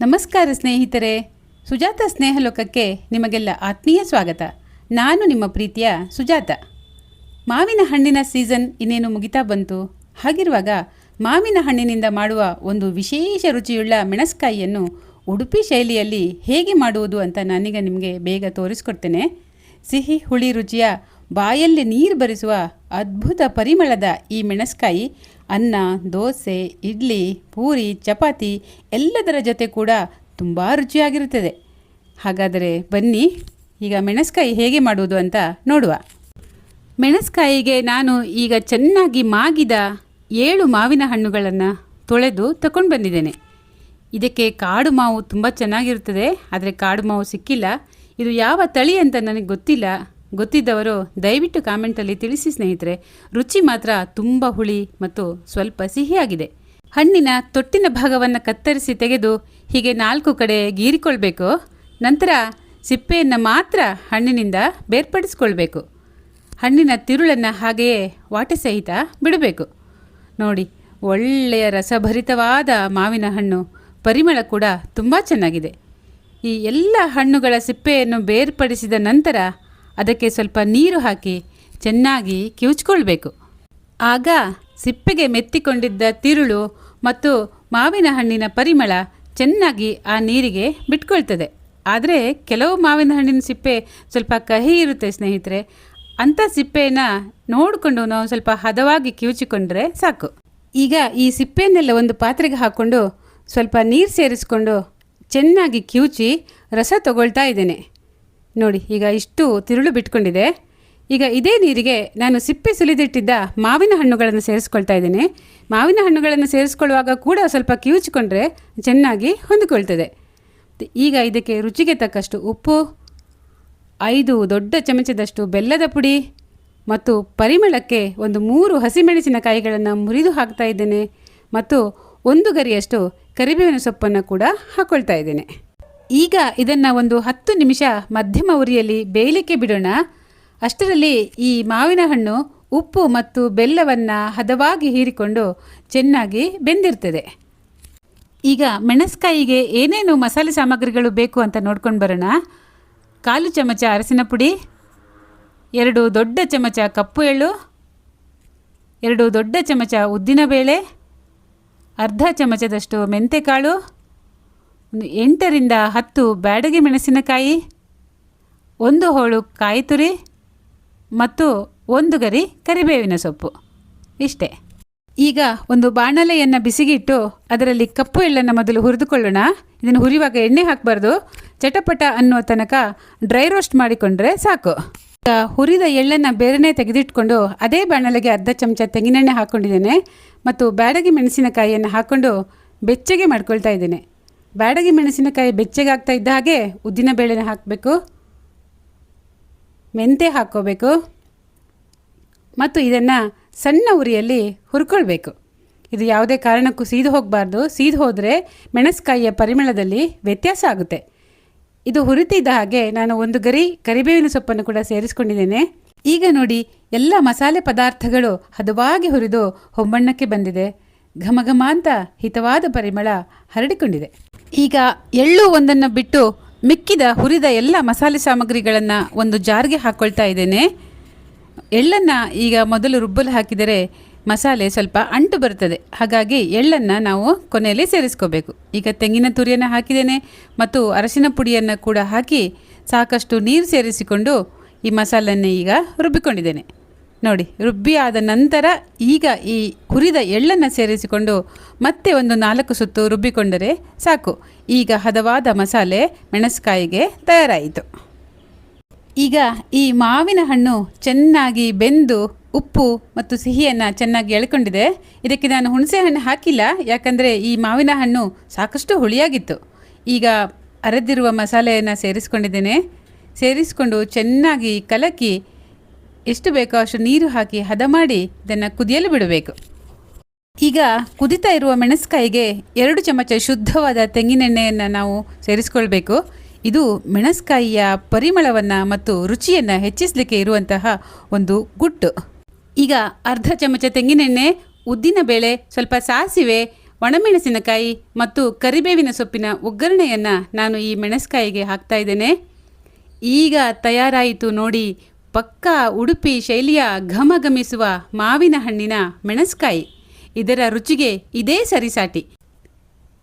ನಮಸ್ಕಾರ ಸ್ನೇಹಿತರೆ, ಸುಜಾತ ಸ್ನೇಹಲೋಕಕ್ಕೆ ನಿಮಗೆಲ್ಲ ಆತ್ಮೀಯ ಸ್ವಾಗತ. ನಾನು ನಿಮ್ಮ ಪ್ರೀತಿಯ ಸುಜಾತ. ಮಾವಿನ ಹಣ್ಣಿನ ಸೀಸನ್ ಇನ್ನೇನು ಮುಗಿತಾ ಬಂತು. ಹಾಗಿರುವಾಗ ಮಾವಿನ ಹಣ್ಣಿನಿಂದ ಮಾಡುವ ಒಂದು ವಿಶೇಷ ರುಚಿಯುಳ್ಳ ಮೆಣಸ್ಕಾಯಿಯನ್ನು ಉಡುಪಿ ಶೈಲಿಯಲ್ಲಿ ಹೇಗೆ ಮಾಡುವುದು ಅಂತ ನಾನೀಗ ನಿಮಗೆ ಬೇಗ ತೋರಿಸ್ಕೊಡ್ತೇನೆ. ಸಿಹಿ ಹುಳಿ ರುಚಿಯ ಬಾಯಲ್ಲಿ ನೀರು ಬರಿಸುವ ಅದ್ಭುತ ಪರಿಮಳದ ಈ ಮೆಣಸ್ಕಾಯಿ ಅನ್ನ, ದೋಸೆ, ಇಡ್ಲಿ, ಪೂರಿ, ಚಪಾತಿ ಎಲ್ಲದರ ಜೊತೆ ಕೂಡ ತುಂಬ ರುಚಿಯಾಗಿರುತ್ತದೆ. ಹಾಗಾದರೆ ಬನ್ನಿ ಈಗ ಮೆಣಸ್ಕಾಯಿ ಹೇಗೆ ಮಾಡುವುದು ಅಂತ ನೋಡುವ. ಮೆಣಸ್ಕಾಯಿಗೆ ನಾನು ಈಗ ಚೆನ್ನಾಗಿ ಮಾಗಿದ 7 ಮಾವಿನ ಹಣ್ಣುಗಳನ್ನು ತೊಳೆದು ತಗೊಂಡು ಬಂದಿದ್ದೇನೆ. ಇದಕ್ಕೆ ಕಾಡು ಮಾವು ತುಂಬ ಚೆನ್ನಾಗಿರುತ್ತದೆ, ಆದರೆ ಕಾಡು ಮಾವು ಸಿಕ್ಕಿಲ್ಲ. ಇದು ಯಾವ ತಳಿ ಅಂತ ನನಗೆ ಗೊತ್ತಿಲ್ಲ. ಗೊತ್ತಿದ್ದವರು ದಯವಿಟ್ಟು ಕಾಮೆಂಟಲ್ಲಿ ತಿಳಿಸಿ ಸ್ನೇಹಿತರೆ. ರುಚಿ ಮಾತ್ರ ತುಂಬ ಹುಳಿ ಮತ್ತು ಸ್ವಲ್ಪ ಸಿಹಿಯಾಗಿದೆ. ಹಣ್ಣಿನ ತೊಟ್ಟಿನ ಭಾಗವನ್ನು ಕತ್ತರಿಸಿ ತೆಗೆದು ಹೀಗೆ 4 ಕಡೆ ಗೀರಿಕೊಳ್ಬೇಕು. ನಂತರ ಸಿಪ್ಪೆಯನ್ನು ಮಾತ್ರ ಹಣ್ಣಿನಿಂದ ಬೇರ್ಪಡಿಸ್ಕೊಳ್ಬೇಕು. ಹಣ್ಣಿನ ತಿರುಳನ್ನು ಹಾಗೆಯೇ ವಾಟೆ ಸಹಿತ ಬಿಡಬೇಕು. ನೋಡಿ, ಒಳ್ಳೆಯ ರಸಭರಿತವಾದ ಮಾವಿನ ಹಣ್ಣು, ಪರಿಮಳ ಕೂಡ ತುಂಬ ಚೆನ್ನಾಗಿದೆ. ಈ ಎಲ್ಲ ಹಣ್ಣುಗಳ ಸಿಪ್ಪೆಯನ್ನು ಬೇರ್ಪಡಿಸಿದ ನಂತರ ಅದಕ್ಕೆ ಸ್ವಲ್ಪ ನೀರು ಹಾಕಿ ಚೆನ್ನಾಗಿ ಕಿವುಚ್ಕೊಳ್ಬೇಕು. ಆಗ ಸಿಪ್ಪೆಗೆ ಮೆತ್ತಿಕೊಂಡಿದ್ದ ತಿರುಳು ಮತ್ತು ಮಾವಿನ ಹಣ್ಣಿನ ಪರಿಮಳ ಚೆನ್ನಾಗಿ ಆ ನೀರಿಗೆ ಬಿಟ್ಕೊಳ್ತದೆ. ಆದರೆ ಕೆಲವು ಮಾವಿನ ಹಣ್ಣಿನ ಸಿಪ್ಪೆ ಸ್ವಲ್ಪ ಕಹಿ ಇರುತ್ತೆ ಸ್ನೇಹಿತರೆ. ಅಂಥ ಸಿಪ್ಪೆಯನ್ನು ನೋಡಿಕೊಂಡು ನಾವು ಸ್ವಲ್ಪ ಹದವಾಗಿ ಕಿವುಚಿಕೊಂಡ್ರೆ ಸಾಕು. ಈಗ ಈ ಸಿಪ್ಪೆಯನ್ನೆಲ್ಲ ಒಂದು ಪಾತ್ರೆಗೆ ಹಾಕ್ಕೊಂಡು ಸ್ವಲ್ಪ ನೀರು ಸೇರಿಸ್ಕೊಂಡು ಚೆನ್ನಾಗಿ ಕಿವುಚಿ ರಸ ತಗೊಳ್ತಾ ಇದ್ದೇನೆ. ನೋಡಿ, ಈಗ ಇಷ್ಟು ತಿರುಳು ಬಿಟ್ಕೊಂಡಿದೆ. ಈಗ ಇದೇ ನೀರಿಗೆ ನಾನು ಸಿಪ್ಪೆ ಸುಲಿದಿಟ್ಟಿದ್ದ ಮಾವಿನ ಹಣ್ಣುಗಳನ್ನು ಸೇರಿಸ್ಕೊಳ್ತಾ ಇದ್ದೇನೆ. ಮಾವಿನ ಹಣ್ಣುಗಳನ್ನು ಸೇರಿಸ್ಕೊಳ್ಳುವಾಗ ಕೂಡ ಸ್ವಲ್ಪ ಕಿವುಚಿಕೊಂಡ್ರೆ ಚೆನ್ನಾಗಿ ಹೊಂದಿಕೊಳ್ತದೆ. ಈಗ ಇದಕ್ಕೆ ರುಚಿಗೆ ತಕ್ಕಷ್ಟು ಉಪ್ಪು, 5 ದೊಡ್ಡ ಚಮಚದಷ್ಟು ಬೆಲ್ಲದ ಪುಡಿ ಮತ್ತು ಪರಿಮಳಕ್ಕೆ ಒಂದು 3 ಹಸಿಮೆಣಸಿನಕಾಯಿಗಳನ್ನು ಮುರಿದು ಹಾಕ್ತಾ ಇದ್ದೇನೆ ಮತ್ತು 1 ಗರಿಯಷ್ಟು ಕರಿಬೇವಿನ ಸೊಪ್ಪನ್ನು ಕೂಡ ಹಾಕ್ಕೊಳ್ತಾ ಇದ್ದೇನೆ. ಈಗ ಇದನ್ನು ಒಂದು 10 ನಿಮಿಷ ಮಧ್ಯಮ ಉರಿಯಲ್ಲಿ ಬೇಯಲಿಕ್ಕೆ ಬಿಡೋಣ. ಅಷ್ಟರಲ್ಲಿ ಈ ಮಾವಿನ ಹಣ್ಣು ಉಪ್ಪು ಮತ್ತು ಬೆಲ್ಲವನ್ನು ಹದವಾಗಿ ಹೀರಿಕೊಂಡು ಚೆನ್ನಾಗಿ ಬೆಂದಿರ್ತದೆ. ಈಗ ಮೆಣಸ್ಕಾಯಿಗೆ ಏನೇನು ಮಸಾಲೆ ಸಾಮಗ್ರಿಗಳು ಬೇಕು ಅಂತ ನೋಡ್ಕೊಂಡು ಬರೋಣ. 1/4 ಚಮಚ ಅರಸಿನ ಪುಡಿ, 2 ದೊಡ್ಡ ಚಮಚ ಕಪ್ಪು ಎಳ್ಳು, 2 ದೊಡ್ಡ ಚಮಚ ಉದ್ದಿನಬೇಳೆ, ಅರ್ಧ ಚಮಚದಷ್ಟು ಮೆಂತೆಕಾಳು, 8 ರಿಂದ 10 ಬ್ಯಾಡಗಿ ಮೆಣಸಿನಕಾಯಿ, 1 ಹೋಳು ಕಾಯಿ ತುರಿ ಮತ್ತು 1 ಗರಿ ಕರಿಬೇವಿನ ಸೊಪ್ಪು. ಇಷ್ಟೇ. ಈಗ ಒಂದು ಬಾಣಲೆಯನ್ನು ಬಿಸಿಗಿಟ್ಟು ಅದರಲ್ಲಿ ಕಪ್ಪು ಎಳ್ಳನ್ನು ಮೊದಲು ಹುರಿದುಕೊಳ್ಳೋಣ. ಇದನ್ನು ಹುರಿಯುವಾಗ ಎಣ್ಣೆ ಹಾಕಬಾರ್ದು. ಚಟಪಟ ಅನ್ನುವ ತನಕ ಡ್ರೈ ರೋಸ್ಟ್ ಮಾಡಿಕೊಂಡ್ರೆ ಸಾಕು. ಈಗ ಹುರಿದ ಎಳ್ಳನ್ನು ಬೇರೆನೇ ತೆಗೆದಿಟ್ಕೊಂಡು ಅದೇ ಬಾಣಲೆಗೆ ಅರ್ಧ ಚಮಚ ತೆಂಗಿನೆಣ್ಣೆ ಹಾಕ್ಕೊಂಡಿದ್ದೇನೆ ಮತ್ತು ಬ್ಯಾಡಗಿ ಮೆಣಸಿನಕಾಯಿಯನ್ನು ಹಾಕ್ಕೊಂಡು ಬೆಚ್ಚಗೆ ಮಾಡ್ಕೊಳ್ತಾ ಇದ್ದೇನೆ. ಬ್ಯಾಡಗಿ ಮೆಣಸಿನಕಾಯಿ ಬೆಚ್ಚಗೆ ಆಗ್ತಾ ಇದ್ದ ಹಾಗೆ ಉದ್ದಿನ ಬೇಳೆನ ಹಾಕಬೇಕು, ಮೆಂತೆ ಹಾಕ್ಕೋಬೇಕು ಮತ್ತು ಇದನ್ನು ಸಣ್ಣ ಉರಿಯಲ್ಲಿ ಹುರ್ಕೊಳ್ಬೇಕು. ಇದು ಯಾವುದೇ ಕಾರಣಕ್ಕೂ ಸೀದು ಹೋಗಬಾರ್ದು. ಸೀದು ಹೋದರೆ ಮೆಣಸ್ಕಾಯಿಯ ಪರಿಮಳದಲ್ಲಿ ವ್ಯತ್ಯಾಸ ಆಗುತ್ತೆ. ಇದು ಹುರಿತಿದ್ದ ಹಾಗೆ ನಾನು 1 ಗರಿ ಕರಿಬೇವಿನ ಸೊಪ್ಪನ್ನು ಕೂಡ ಸೇರಿಸ್ಕೊಂಡಿದ್ದೇನೆ. ಈಗ ನೋಡಿ, ಎಲ್ಲ ಮಸಾಲೆ ಪದಾರ್ಥಗಳು ಹದವಾಗಿ ಹುರಿದು ಹೊಂಬಣ್ಣಕ್ಕೆ ಬಂದಿದೆ. ಘಮಘಮ ಅಂತ ಹಿತವಾದ ಪರಿಮಳ ಹರಡಿಕೊಂಡಿದೆ. ಈಗ ಎಳ್ಳು ಒಂದನ್ನು ಬಿಟ್ಟು ಮಿಕ್ಕಿದ ಹುರಿದ ಎಲ್ಲ ಮಸಾಲೆ ಸಾಮಗ್ರಿಗಳನ್ನು ಒಂದು ಜಾರ್ಗೆ ಹಾಕ್ಕೊಳ್ತಾ ಇದ್ದೇನೆ. ಎಳ್ಳನ್ನು ಈಗ ಮೊದಲು ರುಬ್ಬಲು ಹಾಕಿದರೆ ಮಸಾಲೆ ಸ್ವಲ್ಪ ಅಂಟು ಬರ್ತದೆ. ಹಾಗಾಗಿ ಎಳ್ಳನ್ನು ನಾವು ಕೊನೆಯಲ್ಲಿ ಸೇರಿಸ್ಕೋಬೇಕು. ಈಗ ತೆಂಗಿನ ತುರಿಯನ್ನು ಹಾಕಿದ್ದೇನೆ ಮತ್ತು ಅರಸಿನ ಪುಡಿಯನ್ನು ಕೂಡ ಹಾಕಿ ಸಾಕಷ್ಟು ನೀರು ಸೇರಿಸಿಕೊಂಡು ಈ ಮಸಾಲೆಯನ್ನು ಈಗ ರುಬ್ಬಿಕೊಂಡಿದ್ದೇನೆ. ನೋಡಿ, ರುಬ್ಬಿ ಆದ ನಂತರ ಈಗ ಈ ಹುರಿದ ಎಳ್ಳನ್ನು ಸೇರಿಸಿಕೊಂಡು ಮತ್ತೆ ಒಂದು 4 ಸುತ್ತು ರುಬ್ಬಿಕೊಂಡರೆ ಸಾಕು. ಈಗ ಹದವಾದ ಮಸಾಲೆ ಮೆಣಸ್ಕಾಯಿಗೆ ತಯಾರಾಯಿತು. ಈಗ ಈ ಮಾವಿನ ಹಣ್ಣು ಚೆನ್ನಾಗಿ ಬೆಂದು ಉಪ್ಪು ಮತ್ತು ಸಿಹಿಯನ್ನು ಚೆನ್ನಾಗಿ ಎಳ್ಕೊಂಡಿದೆ. ಇದಕ್ಕೆ ನಾನು ಹುಣಸೆ ಹಣ್ಣು ಹಾಕಿಲ್ಲ, ಯಾಕಂದರೆ ಈ ಮಾವಿನ ಹಣ್ಣು ಸಾಕಷ್ಟು ಹುಳಿಯಾಗಿತ್ತು. ಈಗ ಅರೆದಿರುವ ಮಸಾಲೆಯನ್ನು ಸೇರಿಸ್ಕೊಂಡಿದ್ದೇನೆ. ಸೇರಿಸ್ಕೊಂಡು ಚೆನ್ನಾಗಿ ಕಲಕಿ ಎಷ್ಟು ಬೇಕೋ ಅಷ್ಟು ನೀರು ಹಾಕಿ ಹದ ಮಾಡಿ ಇದನ್ನು ಕುದಿಯಲು ಬಿಡಬೇಕು. ಈಗ ಕುದಿತಾ ಇರುವ ಮೆಣಸ್ಕಾಯಿಗೆ 2 ಚಮಚ ಶುದ್ಧವಾದ ತೆಂಗಿನೆಣ್ಣೆಯನ್ನು ನಾವು ಸೇರಿಸ್ಕೊಳ್ಬೇಕು. ಇದು ಮೆಣಸ್ಕಾಯಿಯ ಪರಿಮಳವನ್ನು ಮತ್ತು ರುಚಿಯನ್ನು ಹೆಚ್ಚಿಸಲಿಕ್ಕೆ ಇರುವಂತಹ ಒಂದು ಗುಟ್ಟು. ಈಗ ಅರ್ಧ ಚಮಚ ತೆಂಗಿನೆಣ್ಣೆ, ಉದ್ದಿನ ಬೇಳೆ, ಸ್ವಲ್ಪ ಸಾಸಿವೆ, ಒಣಮೆಣಸಿನಕಾಯಿ ಮತ್ತು ಕರಿಬೇವಿನ ಸೊಪ್ಪಿನ ಒಗ್ಗರಣೆಯನ್ನು ನಾನು ಈ ಮೆಣಸ್ಕಾಯಿಗೆ ಹಾಕ್ತಾ ಇದ್ದೇನೆ. ಈಗ ತಯಾರಾಯಿತು ನೋಡಿ, ಪಕ್ಕಾ ಉಡುಪಿ ಶೈಲಿಯ ಘಮಘಮಿಸುವ ಮಾವಿನ ಹಣ್ಣಿನ ಮೆಣಸ್ಕಾಯಿ. ಇದರ ರುಚಿಗೆ ಇದೇ ಸರಿಸಾಟಿ.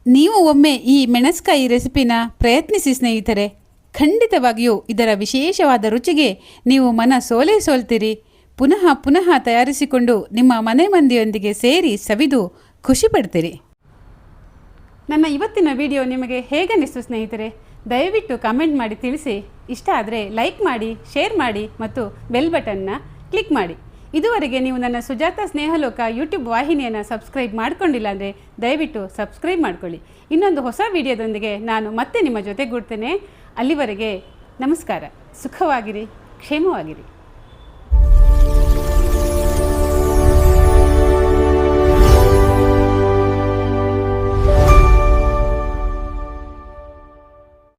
ನೀವು ಒಮ್ಮೆ ಈ ಮೆಣಸ್ಕಾಯಿ ರೆಸಿಪಿನ ಪ್ರಯತ್ನಿಸಿ ಸ್ನೇಹಿತರೆ. ಖಂಡಿತವಾಗಿಯೂ ಇದರ ವಿಶೇಷವಾದ ರುಚಿಗೆ ನೀವು ಮನ ಸೋಲ್ತೀರಿ. ಪುನಃ ಪುನಃ ತಯಾರಿಸಿಕೊಂಡು ನಿಮ್ಮ ಮನೆ ಮಂದಿಯೊಂದಿಗೆ ಸೇರಿ ಸವಿದು ಖುಷಿ ಪಡ್ತೀರಿ. ನನ್ನ ಇವತ್ತಿನ ವಿಡಿಯೋ ನಿಮಗೆ ಹೇಗನ್ನಿಸ್ತು ಸ್ನೇಹಿತರೆ? ದಯವಿಟ್ಟು ಕಮೆಂಟ್ ಮಾಡಿ ತಿಳಿಸಿ. ಇಷ್ಟ ಆದರೆ ಲೈಕ್ ಮಾಡಿ, ಶೇರ್ ಮಾಡಿ ಮತ್ತು ಬೆಲ್ ಬಟನ್ನ ಕ್ಲಿಕ್ ಮಾಡಿ. ಇದುವರೆಗೆ ನೀವು ನನ್ನ ಸುಜಾತ ಸ್ನೇಹಲೋಕ ಯೂಟ್ಯೂಬ್ ವಾಹಿನಿಯನ್ನು ಸಬ್ಸ್ಕ್ರೈಬ್ ಮಾಡಿಕೊಂಡಿಲ್ಲ ಅಂದರೆ ದಯವಿಟ್ಟು ಸಬ್ಸ್ಕ್ರೈಬ್ ಮಾಡಿಕೊಳ್ಳಿ. ಇನ್ನೊಂದು ಹೊಸ ವಿಡಿಯೋದೊಂದಿಗೆ ನಾನು ಮತ್ತೆ ನಿಮ್ಮ ಜೊತೆಗೂಡ್ತೇನೆ. ಅಲ್ಲಿವರೆಗೆ ನಮಸ್ಕಾರ. ಸುಖವಾಗಿರಿ, ಕ್ಷೇಮವಾಗಿರಿ.